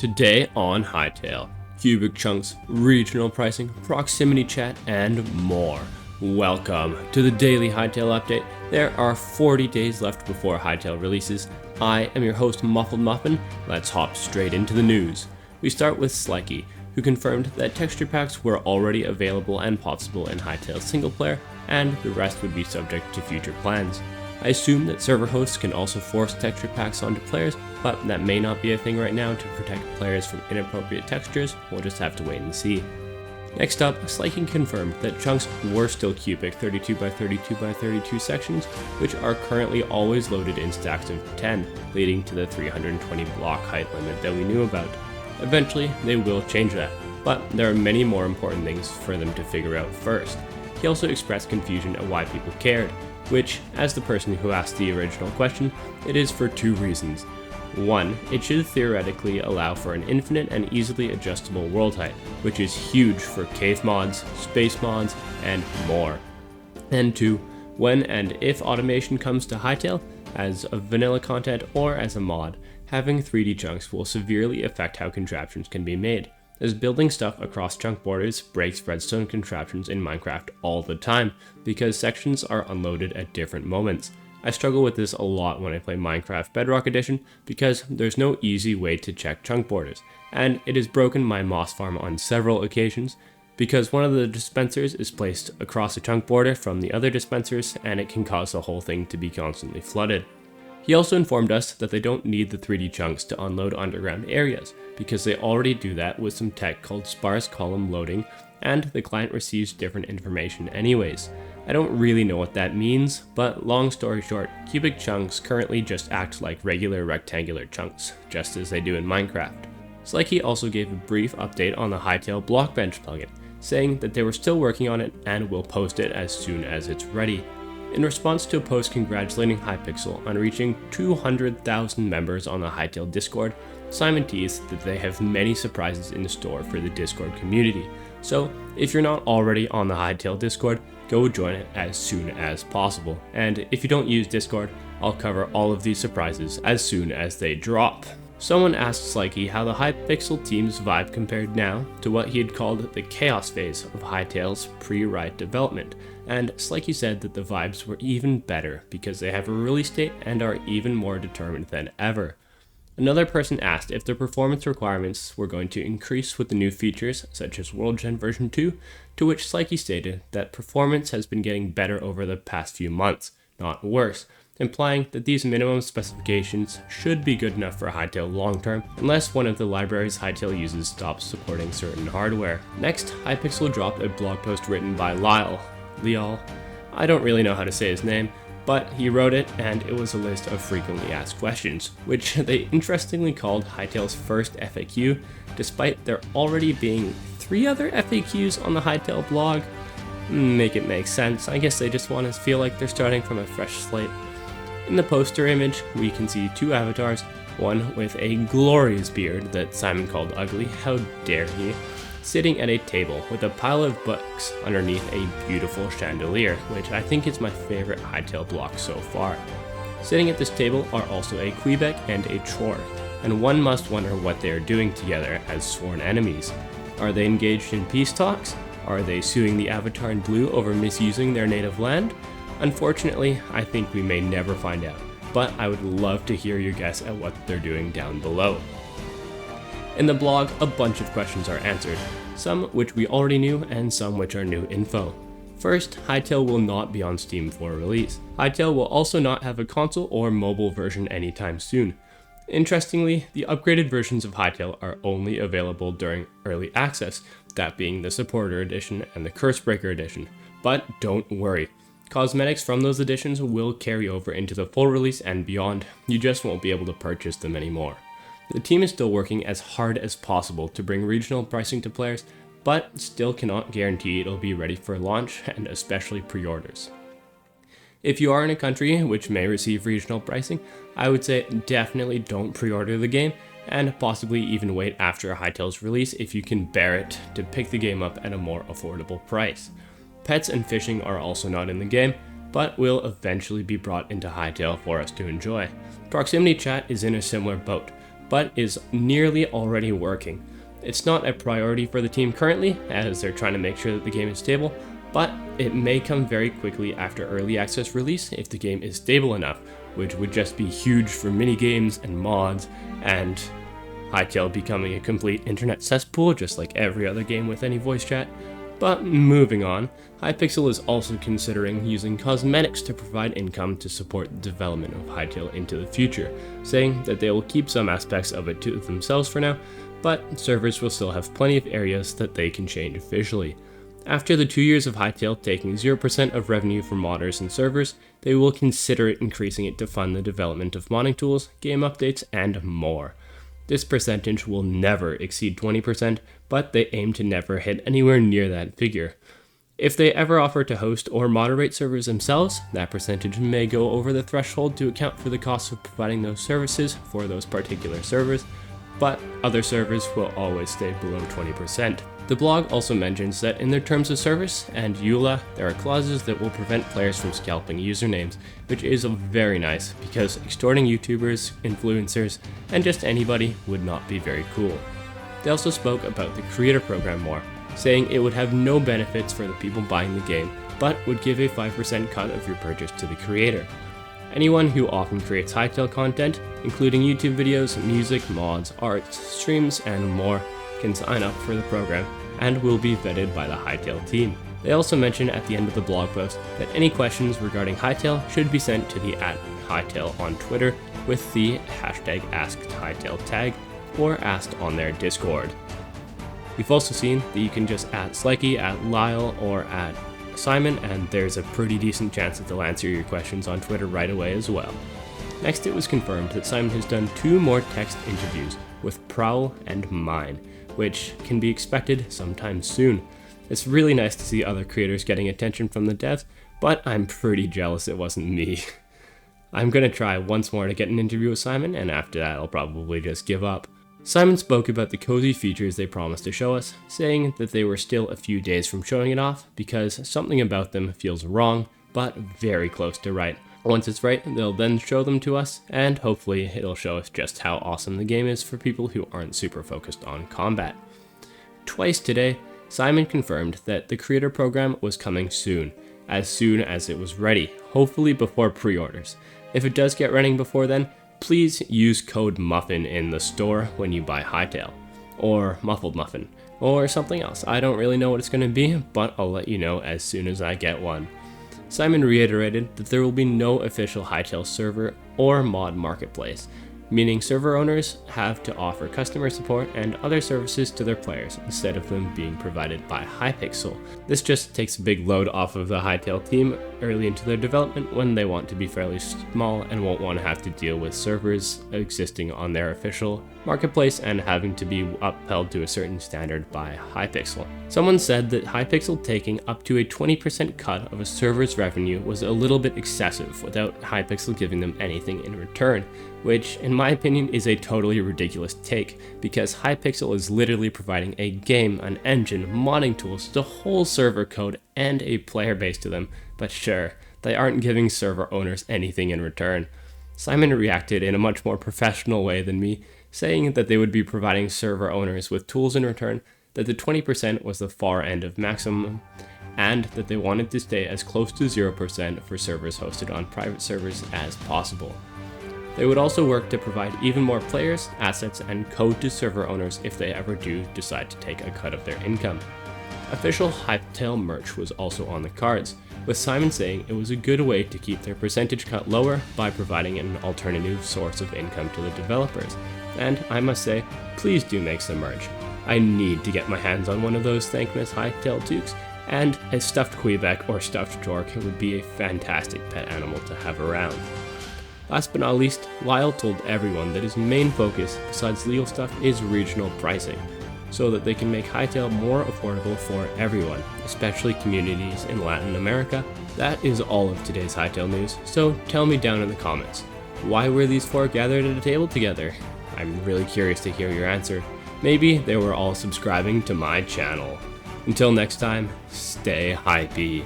Today on Hytale, cubic chunks, regional pricing, proximity chat, and more. Welcome to the daily Hytale update. There are 40 days left before Hytale releases. I am your host, Muffled Muffin. Let's hop straight into the news. We start with Slikey, who confirmed that texture packs were already available and possible in Hytale single player, and the rest would be subject to future plans. I assume that server hosts can also force texture packs onto players, but that may not be a thing right now to protect players from inappropriate textures. We'll just have to wait and see. Next up, Slikey confirmed that chunks were still cubic 32x32x32 sections, which are currently always loaded in stacks of 10, leading to the 320 block height limit that we knew about. Eventually, they will change that, but there are many more important things for them to figure out first. He also expressed confusion at why people cared, which, as the person who asked the original question, it is for two reasons. One, it should theoretically allow for an infinite and easily adjustable world height, which is huge for cave mods, space mods, and more. And two, when and if automation comes to Hytale, as a vanilla content or as a mod, having 3D chunks will severely affect how contraptions can be made, as building stuff across chunk borders breaks redstone contraptions in Minecraft all the time, because sections are unloaded at different moments. I struggle with this a lot when I play Minecraft Bedrock Edition, because there's no easy way to check chunk borders, and it has broken my moss farm on several occasions, because one of the dispensers is placed across a chunk border from the other dispensers, and it can cause the whole thing to be constantly flooded. He also informed us that they don't need the 3D chunks to unload underground areas, because they already do that with some tech called sparse column loading, and the client receives different information anyways. I don't really know what that means, but long story short, cubic chunks currently just act like regular rectangular chunks, just as they do in Minecraft. Slikey also gave a brief update on the Hytale Blockbench plugin, saying that they were still working on it and will post it as soon as it's ready. In response to a post congratulating Hypixel on reaching 200,000 members on the Hytale Discord, Simon teased that they have many surprises in store for the Discord community. So, if you're not already on the Hytale Discord, go join it as soon as possible. And if you don't use Discord, I'll cover all of these surprises as soon as they drop. Someone asked Slikey how the Hypixel team's vibe compared now to what he had called the chaos phase of Hytale's pre-write development, and Slikey said that the vibes were even better because they have a release date and are even more determined than ever. Another person asked if the performance requirements were going to increase with the new features, such as World Gen version 2, to which Slikey stated that performance has been getting better over the past few months, not worse, implying that these minimum specifications should be good enough for Hytale long term, unless one of the libraries Hytale uses stops supporting certain hardware. Next, Hypixel dropped a blog post written by Lyle. I don't really know how to say his name, but he wrote it, and it was a list of frequently asked questions, which they interestingly called Hytale's first FAQ, despite there already being 3 other FAQs on the Hytale blog. Make it make sense. I guess they just want to feel like they're starting from a fresh slate. In the poster image, we can see 2 avatars, one with a glorious beard that Simon called ugly, how dare he, sitting at a table with a pile of books underneath a beautiful chandelier, which I think is my favorite Hytale block so far. Sitting at this table are also a Quebec and a Chor, and one must wonder what they are doing together as sworn enemies. Are they engaged in peace talks? Are they suing the Avatar in Blue over misusing their native land? Unfortunately, I think we may never find out, but I would love to hear your guess at what they're doing down below. In the blog, a bunch of questions are answered, some which we already knew and some which are new info. First, Hytale will not be on Steam for release. Hytale will also not have a console or mobile version anytime soon. Interestingly, the upgraded versions of Hytale are only available during early access, that being the Supporter Edition and the Cursebreaker Edition. But don't worry. Cosmetics from those editions will carry over into the full release and beyond. You just won't be able to purchase them anymore. The team is still working as hard as possible to bring regional pricing to players, but still cannot guarantee it'll be ready for launch and especially pre-orders. If you are in a country which may receive regional pricing, I would say definitely don't pre-order the game, and possibly even wait after Hytale's release if you can bear it to pick the game up at a more affordable price. Pets and fishing are also not in the game, but will eventually be brought into Hytale for us to enjoy. Proximity chat is in a similar boat, but is nearly already working. It's not a priority for the team currently, as they're trying to make sure that the game is stable, but it may come very quickly after early access release if the game is stable enough, which would just be huge for minigames and mods, and Hytale becoming a complete internet cesspool just like every other game with any voice chat. But moving on, Hypixel is also considering using cosmetics to provide income to support the development of Hytale into the future, saying that they will keep some aspects of it to themselves for now, but servers will still have plenty of areas that they can change officially. After the 2 years of Hytale taking 0% of revenue from modders and servers, they will consider increasing it to fund the development of modding tools, game updates, and more. This percentage will never exceed 20%, but they aim to never hit anywhere near that figure. If they ever offer to host or moderate servers themselves, that percentage may go over the threshold to account for the cost of providing those services for those particular servers, but other servers will always stay below 20%. The blog also mentions that in their terms of service and EULA, there are clauses that will prevent players from scalping usernames, which is very nice because extorting YouTubers, influencers, and just anybody would not be very cool. They also spoke about the creator program more, saying it would have no benefits for the people buying the game, but would give a 5% cut of your purchase to the creator. Anyone who often creates Hytale content, including YouTube videos, music, mods, art, streams, and more, can sign up for the program and will be vetted by the Hytale team. They also mention at the end of the blog post that any questions regarding Hytale should be sent to the @Hytale on Twitter with the hashtag AskedHytale tag or asked on their Discord. We've also seen that you can just @Slikey, @Lyle, or @Simon, and there's a pretty decent chance that they'll answer your questions on Twitter right away as well. Next, it was confirmed that Simon has done 2 more text interviews with Prowl and Mine, which can be expected sometime soon. It's really nice to see other creators getting attention from the devs, but I'm pretty jealous it wasn't me. I'm gonna try once more to get an interview with Simon, and after that I'll probably just give up. Simon spoke about the cozy features they promised to show us, saying that they were still a few days from showing it off because something about them feels wrong, but very close to right. Once it's right, they'll then show them to us, and hopefully it'll show us just how awesome the game is for people who aren't super focused on combat. Twice today, Simon confirmed that the creator program was coming soon as it was ready, hopefully before pre-orders. If it does get running before then, please use code MUFFIN in the store when you buy Hytale, or Muffled Muffin, or something else. I don't really know what it's going to be, but I'll let you know as soon as I get one. Simon reiterated that there will be no official Hytale server or mod marketplace, meaning server owners have to offer customer support and other services to their players instead of them being provided by Hypixel. This just takes a big load off of the Hytale team early into their development when they want to be fairly small and won't want to have to deal with servers existing on their official marketplace and having to be upheld to a certain standard by Hypixel. Someone said that Hypixel taking up to a 20% cut of a server's revenue was a little bit excessive without Hypixel giving them anything in return, which in my opinion is a totally ridiculous take, because Hypixel is literally providing a game, an engine, modding tools, the whole server code, and a player base to them, but sure, they aren't giving server owners anything in return. Simon reacted in a much more professional way than me, saying that they would be providing server owners with tools in return, that the 20% was the far end of maximum, and that they wanted to stay as close to 0% for servers hosted on private servers as possible. They would also work to provide even more players, assets, and code to server owners if they ever do decide to take a cut of their income. Official Hytale merch was also on the cards, with Simon saying it was a good way to keep their percentage cut lower by providing an alternative source of income to the developers. And I must say, please do make some merch. I need to get my hands on one of those Thankmas Hytale toques, and a stuffed Quebec or stuffed Torque would be a fantastic pet animal to have around. Last but not least, Lyle told everyone that his main focus, besides legal stuff, is regional pricing, so that they can make Hytale more affordable for everyone, especially communities in Latin America. That is all of today's Hytale news, so tell me down in the comments, why were these 4 gathered at a table together? I'm really curious to hear your answer. Maybe they were all subscribing to my channel. Until next time, stay hypey.